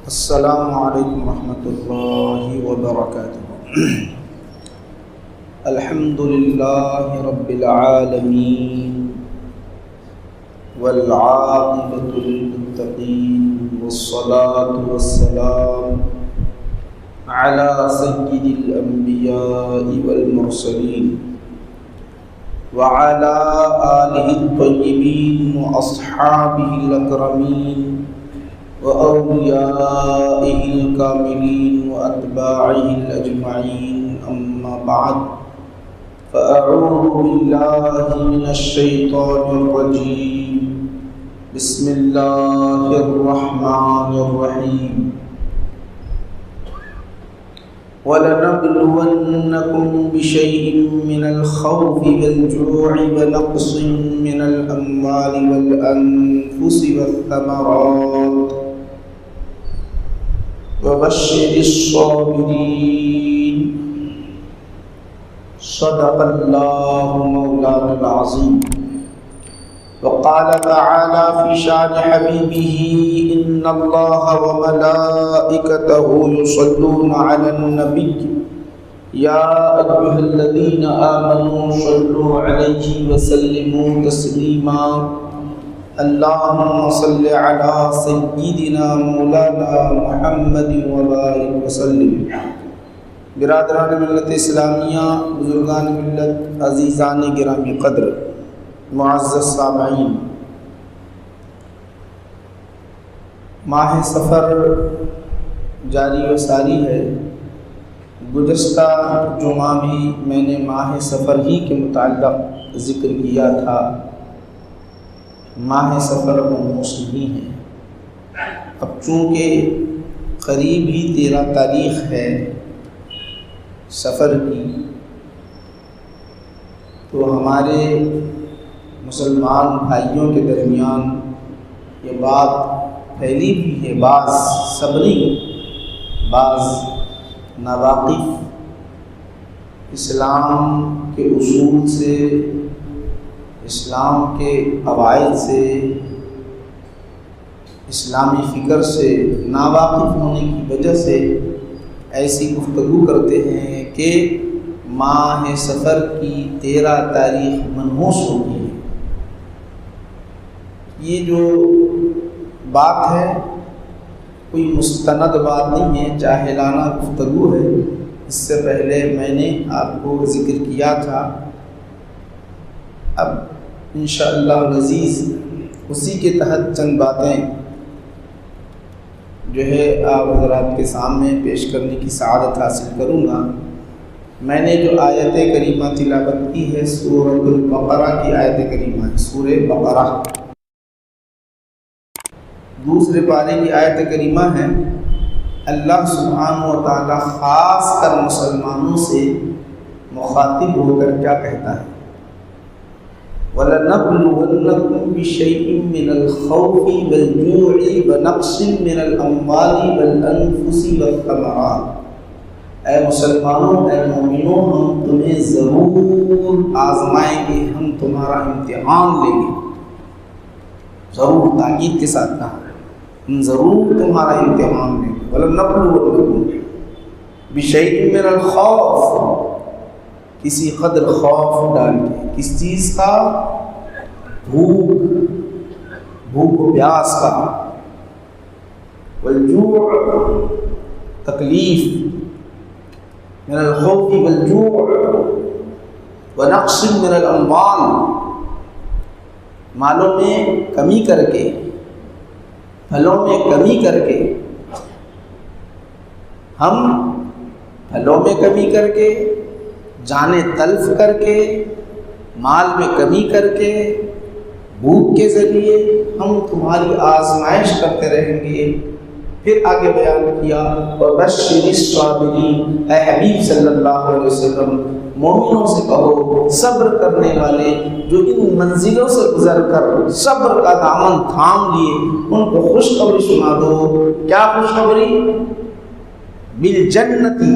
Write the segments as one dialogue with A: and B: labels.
A: السلام علیکم ورحمۃ اللہ وبرکاتہ۔ الحمد للہ رب العالمین والعاقبۃ للمتقین والصلاة والسلام علی سید الانبیاء والمرسلین وعلی آلہ الطیبین واصحابہ الاکرمین وأوليائه الكاملين وأتباعه الأجمعين، أما بعد فأعوذ بالله من الشيطان الرجيم، بسم الله الرحمن الرحيم، وَلَنَبْلُوَنَّكُمْ بِشَيْءٍ مِّنَ الْخَوْفِ وَالْجُوعِ وَنَقْصٍ مِّنَ الْأَمْوَالِ وَالْأَنفُسِ وَالثَّمَرَاتِ وَبَشِّرِ الصَّابِرِينَ۔ صدق اللہ مولانا العظیم۔ وقال تعالی فی شان حبیبہ ان اللہ وملائکتہ یصلون علی النبی یا ایھا الذین آمنوا صلوا علیہ وسلموا تسلیما۔ اللہم صل علی سیدنا مولانا محمد وبارک وسلم۔ برادران ملت اسلامیہ، بزرگان ملت، عزیزان گرامی قدر، معزز سامعین، ماہ سفر جاری و ساری ہے۔ گزشتہ جمعہ بھی میں نے ماہ سفر ہی کے متعلق ذکر کیا تھا۔ ماہ سفر منحوس نہیں ہے۔ اب چونکہ قریب ہی 13 تاریخ ہے سفر کی، تو ہمارے مسلمان بھائیوں کے درمیان یہ بات پھیلی بھی ہے، بعض صبری، بعض ناواقف، اسلام کے اصول سے، اسلام کے قواعد سے، اسلامی فکر سے ناواقف ہونے کی وجہ سے ایسی گفتگو کرتے ہیں کہ ماہ سفر کی 13 تاریخ منحوس ہوگی۔ یہ جو بات ہے کوئی مستند بات نہیں ہے، جاہلانہ گفتگو ہے۔ اس سے پہلے میں نے آپ کو ذکر کیا تھا۔ اب انشاءاللہ العزیز اسی کے تحت چند باتیں جو ہے آپ حضرات کے سامنے پیش کرنے کی سعادت حاصل کروں گا۔ میں نے جو آیت کریمہ تلاوت کی ہے سورۃ البقرہ کی آیت کریمہ ہے، سورہ بقرہ، دوسرے پارے کی آیت کریمہ ہے۔ اللہ سبحانہ و تعالی خاص کر مسلمانوں سے مخاطب ہو کر کیا کہتا ہے؟ وَلَنَبْلُوَنَّكُمْ بِشَيْءٍ مِّنَ الْخَوْفِ وَالْجُوعِ وَنَقْصٍ مِّنَ الْأَمْوَالِ وَالْأَنفُسِ وَالثَّمَرَاتِ۔ اے مسلمانوں، اے مومنوں، ہم تمہیں ضرور آزمائیں گے، ہم تمہارا امتحان لیں گے۔ ضرور تاکید کے ساتھ کہا، ہم ضرور تمہارا امتحان لیں گے۔ وَلَنَبْلُوَنَّكُمْ بِشَيْءٍ مِّنَ الْخَوْفِ، کسی قدر خوف ڈال کے، کس چیز کا؟ بھوک و پیاس کا، والجوع، تکلیف، من الخوف والجوع، ونقص من الاموال، مالوں میں کمی کر کے، پھلوں میں کمی کر کے، ہم پھلوں میں کمی کر کے، جانیں تلف کر کے، مال میں کمی کر کے، بھوک کے ذریعے ہم تمہاری آزمائش کرتے رہیں گے۔ پھر آگے بیان کیا وَبَشِّرِ الصَّابِرِينَ، اے حبیب صلی اللہ علیہ وسلم مومنوں سے کہو صبر کرنے والے جو ان منزلوں سے گزر کر صبر کا دامن تھام لیے، ان کو خوشخبری سنا دو۔ کیا خوشخبری؟ بالجنتی،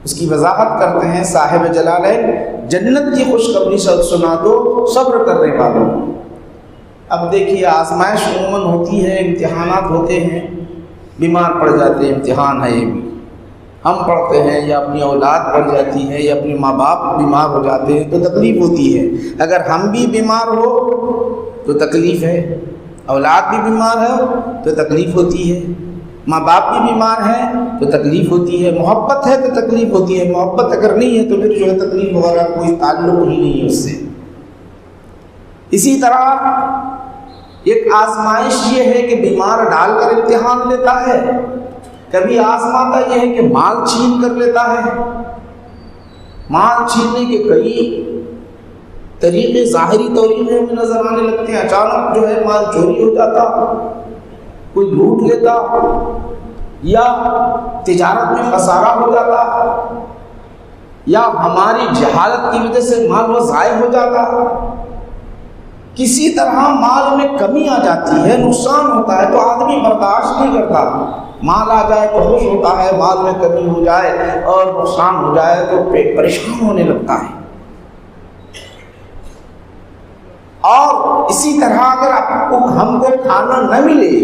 A: اس کی وضاحت کرتے ہیں صاحب جلالین، جنت کی خوشخبری سنا دو صبر کرنے والوں۔ اب دیکھیے آزمائش عموماً ہوتی ہے، امتحانات ہوتے ہیں، بیمار پڑ جاتے ہیں، امتحان ہے یہ بھی۔ ہم پڑھتے ہیں یا اپنی اولاد پڑ جاتی ہے یا اپنے ماں باپ بیمار ہو جاتے ہیں تو تکلیف ہوتی ہے۔ اگر ہم بھی بیمار ہو تو تکلیف ہے، اولاد بھی بیمار ہے تو تکلیف ہوتی ہے، ماں باپ بھی بیمار ہیں تو تکلیف ہوتی ہے، محبت ہے تو تکلیف ہوتی ہے، محبت اگر نہیں ہے تو پھر جو ہے تکلیف وغیرہ کوئی تعلق ہی نہیں ہے اس سے۔ اسی طرح ایک آزمائش یہ ہے کہ بیمار ڈال کر امتحان لیتا ہے، کبھی آزماتا یہ ہے کہ مال چھین کر لیتا ہے۔ مال چھیننے کے کئی طریقے ظاہری طریقے میں نظر آنے لگتے ہیں، اچانک جو ہے مال چوری ہو جاتا، کوئی لوٹ لیتا، یا تجارت میں خسارہ ہو جاتا، یا ہماری جہالت کی وجہ سے مال وہ ضائع ہو جاتا، کسی طرح مال میں کمی آ جاتی ہے، نقصان ہوتا ہے تو آدمی برداشت نہیں کرتا۔ مال آ جائے تو خوش ہوتا ہے، مال میں کمی ہو جائے اور نقصان ہو جائے تو پریشان ہونے لگتا ہے۔ اور اسی طرح اگر ہم کو کھانا نہ ملے،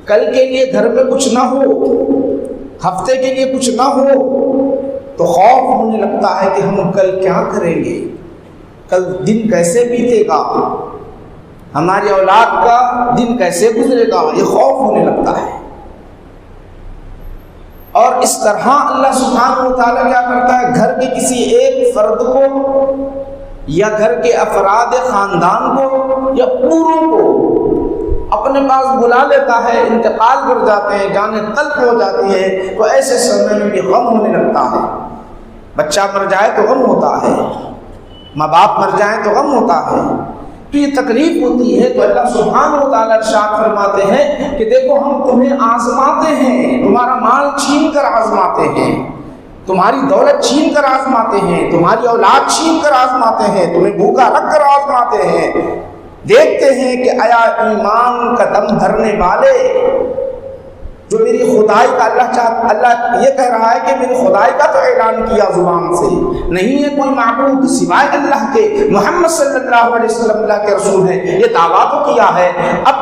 A: کل کے لیے گھر میں کچھ نہ ہو، ہفتے کے لیے کچھ نہ ہو، تو خوف ہونے لگتا ہے کہ ہم کل کیا کریں گے، کل دن کیسے بیتے گا، ہماری اولاد کا دن کیسے گزرے گا، یہ خوف ہونے لگتا ہے۔ اور اس طرح اللہ سبحانہ و تعالیٰ کیا کرتا ہے، گھر کے کسی ایک فرد کو یا گھر کے افراد خاندان کو یا پوروں کو اپنے پاس بلا لیتا ہے، انتقال کر جاتے ہیں، جانیں تلخ ہو جاتی ہے، تو ایسے سمے میں بھی غم ہونے لگتا ہے۔ بچہ مر جائے تو غم ہوتا ہے، ماں باپ مر جائیں تو غم ہوتا ہے، تو یہ تکلیف ہوتی ہے۔ تو اللہ سبحانہ و تعالیٰ ارشاد فرماتے ہیں کہ دیکھو ہم تمہیں آزماتے ہیں، تمہارا مال چھین کر آزماتے ہیں، تمہاری دولت چھین کر آزماتے ہیں، تمہاری اولاد چھین کر آزماتے ہیں، تمہیں بھوکا رکھ کر آزماتے ہیں، دیکھتے ہیں کہ آیا ایمان کا دم دھرنے والے جو میری خدائی کا اللہ یہ کہہ رہا ہے کہ میری خدائی کا تو اعلان کیا زبان سے، نہیں ہے کوئی معبود سوائے اللہ کے، محمد صلی اللہ علیہ وسلم اللہ کے رسول ہیں، یہ دعویٰ تو کیا ہے، اب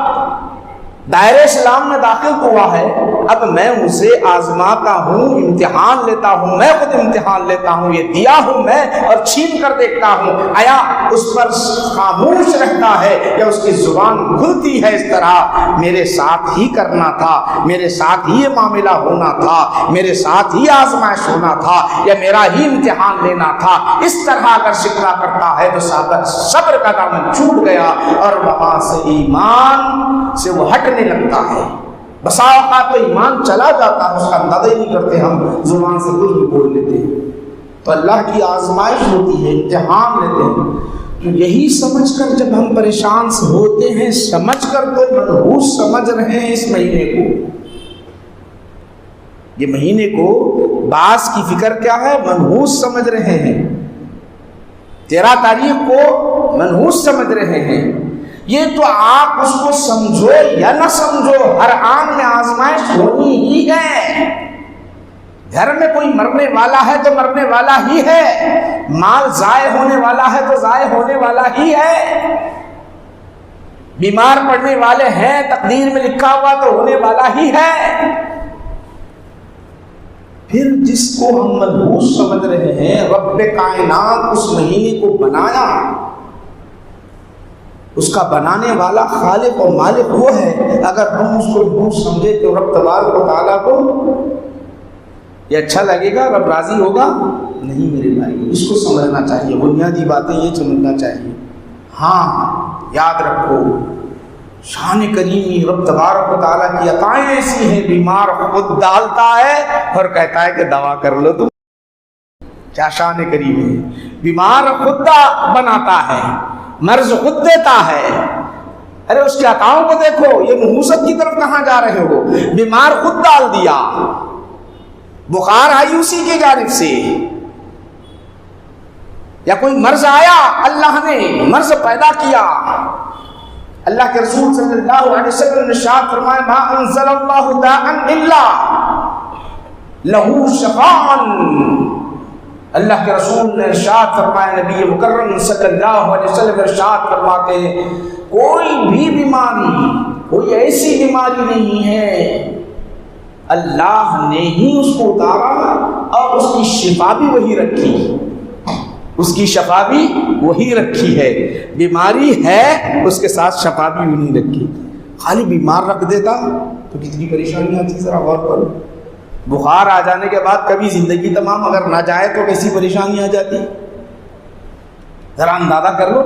A: دائرہ اسلام میں داخل ہوا ہے، اب میں اسے آزماتا ہوں، امتحان لیتا ہوں، میں خود امتحان لیتا ہوں، یہ دیا ہوں میں اور چھین کر دیکھتا ہوں آیا اس پر خاموش رہتا ہے یا اس کی زبان کھلتی ہے۔ اس طرح میرے ساتھ ہی کرنا تھا، میرے ساتھ ہی یہ معاملہ ہونا تھا، میرے ساتھ ہی آزمائش ہونا تھا یا میرا ہی امتحان لینا تھا، اس طرح اگر شکوہ کرتا ہے تو صبر کا دامن چھوٹ گیا اور وہاں سے ایمان سے وہ ہٹنے لگتا ہے۔ بسا اوقات تو ایمان چلا جاتا ہے، اس کا اندازہ ہی نہیں کرتے، ہم زبان سے کچھ بھی بول لیتے ہیں۔ تو اللہ کی آزمائش ہوتی ہے، امتحان لیتے ہیں، تو یہی سمجھ کر جب ہم پریشان ہوتے ہیں، سمجھ کر تو منحوس سمجھ رہے ہیں اس مہینے کو، یہ مہینے کو بعض کی فکر کیا ہے، منحوس سمجھ رہے ہیں، 13 تاریخ کو منحوس سمجھ رہے ہیں۔ یہ تو آپ اس کو سمجھو یا نہ سمجھو، ہر آن میں آزمائش ہونی ہی ہے۔ گھر میں کوئی مرنے والا ہے تو مرنے والا ہی ہے، مال ضائع ہونے والا ہے تو ضائع ہونے والا ہی ہے، بیمار پڑنے والے ہیں، تقدیر میں لکھا ہوا تو ہونے والا ہی ہے۔ پھر جس کو ہم منحوس سمجھ رہے ہیں، رب کائنات اس مہینے کو بنایا، اس کا بنانے والا خالق و مالک وہ ہے، اگر ہم اس کو منحوس سمجھے تو رب تبارک و تعالیٰ کو یہ اچھا لگے گا، رب راضی ہوگا نہیں میرے بھائی، اس کو سمجھنا چاہیے، بنیادی باتیں یہ سمجھنا چاہیے۔ ہاں یاد رکھو، شان کریمی رب تبارک و تعالیٰ کی عطائیں ایسی ہیں، بیمار خود ڈالتا ہے اور کہتا ہے کہ دوا کر لو تم، کیا شان کریمی ہے، بیمار خود بناتا ہے، مرض خود دیتا ہے۔ ارے اس کے عطاؤں کو دیکھو، یہ نحوست کی طرف کہاں جا رہے ہو، بیمار خود ڈال دیا، بخار آئی اسی کی جانب سے، یا کوئی مرض آیا، اللہ نے مرض پیدا کیا۔ اللہ کے رسول صلی اللہ علیہ وسلم نے ارشاد فرمایا، ما انزل اللہ داء الا لہ شفاء۔ اللہ کے رسول نے ارشاد فرمایا، نبی مکرم صلی اللہ علیہ وسلم ارشاد فرماتے ہیں کوئی بھی بیماری، کوئی ایسی بیماری نہیں ہے، اللہ نے ہی اس کو اتارا اور اس کی شفا بھی وہی رکھی، اس کی شفا بھی وہی رکھی ہے۔ بیماری ہے، اس کے ساتھ شفا بھی نہیں رکھی۔ خالی بیمار رکھ دیتا تو کتنی پریشانی آتی، ذرا غور کرو۔ بخار آ جانے کے بعد کبھی زندگی تمام، اگر نہ جائے تو کیسی پریشانی آ جاتی، ذرا اندازہ کر لو۔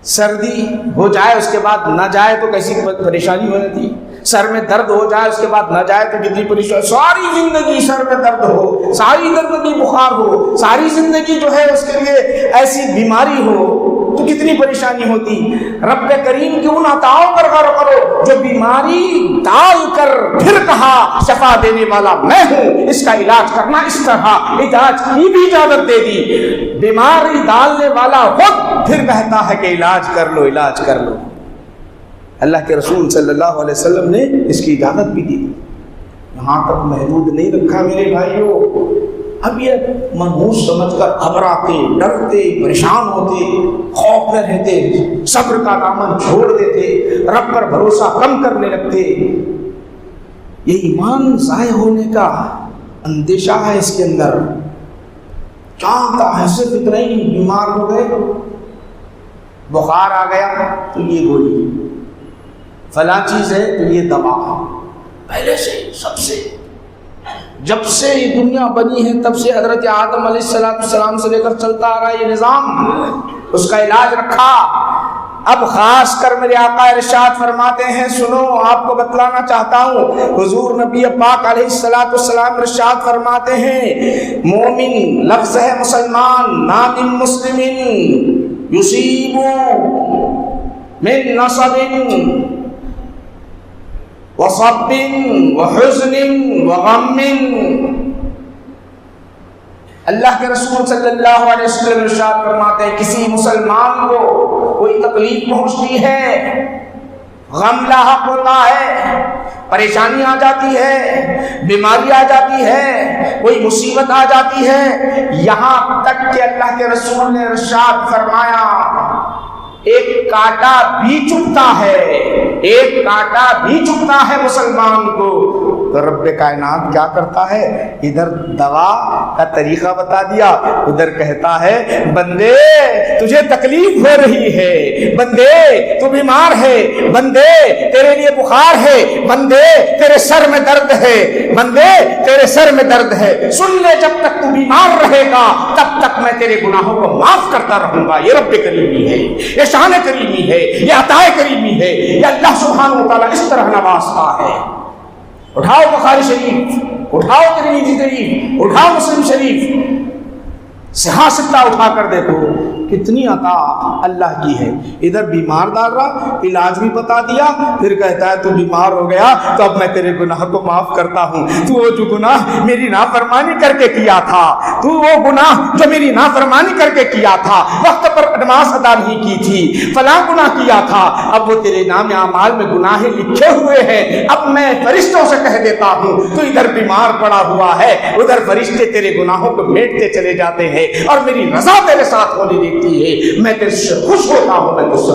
A: سردی ہو جائے اس کے بعد نہ جائے تو کیسی پریشانی ہو جاتی، سر میں درد ہو جائے اس کے بعد نہ جائے تو کتنی پریشانی۔ ساری زندگی سر میں درد ہو، ساری زندگی بخار ہو، ساری زندگی جو ہے اس کے لیے ایسی بیماری ہو تو کتنی پریشانی ہوتی۔ رب کریم کی ان عطاؤں پر غور کرو جو بیماری ڈال کر پھر کہا شفا دینے والا میں ہوں، اس کا علاج کرنا اس طرح، علاج کی بھی اجازت دے دی۔ بیماری ڈالنے والا خود پھر کہتا ہے کہ علاج کر لو، علاج کر لو۔ اللہ کے رسول صلی اللہ علیہ وسلم نے اس کی اجازت بھی دی۔ یہاں تک محدود نہیں رکھا میرے بھائیوں، اب یہ منحوس سمجھ کر گھبراتے، ڈرتے، پریشان ہوتے، خوف میں رہتے، صبر کا دامن چھوڑ دیتے، رب پر بھروسہ کم کرنے لگتے۔ یہ ایمان ضائع ہونے کا اندیشہ ہے اس کے اندر۔ چاہتا ہے صرف اتنا ہی، بیمار ہو گئے، بخار آ گیا تو یہ گولی، فلاں چیز ہے تو یہ دوا، پہلے سے سب سے جب سے یہ دنیا بنی ہے تب سے حضرت آدم علیہ السلام سے لے کر چلتا آ رہا ہے یہ نظام، اس کا علاج رکھا۔ اب خاص کر میرے آقا ارشاد فرماتے ہیں، سنو آپ کو بتلانا چاہتا ہوں، حضور نبی پاک علیہ السلام ارشاد فرماتے ہیں، مومن لفظ ہے مسلمان، ما من مسلم یصیب من نصب وصب وحزن وغم۔ اللہ کے رسول صلی اللہ علیہ وسلم ارشاد فرماتے ہیں، کسی مسلمان کو کوئی تکلیف پہنچتی ہے، غم لاحق ہوتا ہے، پریشانی آ جاتی ہے، بیماری آ جاتی ہے، کوئی مصیبت آ جاتی ہے، یہاں تک کہ اللہ کے رسول نے ارشاد فرمایا ایک کانٹا بھی چبھتا ہے، ایک کانٹا بھی چبھتا ہے مسلمان کو، تو رب کائنات کیا کرتا ہے، ادھر دوا کا طریقہ بتا دیا، ادھر کہتا ہے بندے تجھے تکلیف ہو رہی ہے، بندے تو بیمار ہے، بندے تیرے لیے بخار ہے، بندے تیرے سر میں درد ہے، بندے تیرے سر میں درد ہے، سن لے جب تک تو بیمار رہے گا تب تک میں تیرے گناہوں کو معاف کرتا رہوں گا۔ یہ رب کریمی ہے، یہ شان کریمی ہے، یہ عطا کریمی ہے، یہ اللہ سبحانہ و تعالیٰ اس طرح نوازتا ہے۔ اٹھاؤ بخاری شریف، اٹھاؤ ترمذی شریف، اٹھاؤ مسلم شریف، صحیح ستہ اٹھا کر دیکھو کتنی عطا اللہ کی ہے۔ ادھر بیمار ڈال رہا، علاج بھی بتا دیا، پھر کہتا ہے تو بیمار ہو گیا تو اب میں تیرے گناہ کو معاف کرتا ہوں، تو وہ جو گناہ میری نافرمانی کر کے کیا تھا، تو وہ گناہ جو میری نافرمانی کر کے کیا تھا، وقت پر نماز ادا نہیں کی تھی، فلاں گناہ کیا تھا، اب وہ تیرے نام اعمال میں گناہ لکھے ہوئے ہیں، اب میں فرشتوں سے کہہ دیتا ہوں تو ادھر بیمار پڑا ہوا ہے، ادھر فرشتے تیرے گناہوں کو میٹتے چلے جاتے ہیں اور میری رضا تیرے ساتھ ہونے دیتی ہے، میں تیرے سے خوش ہوتا ہوں، میں تجھ سے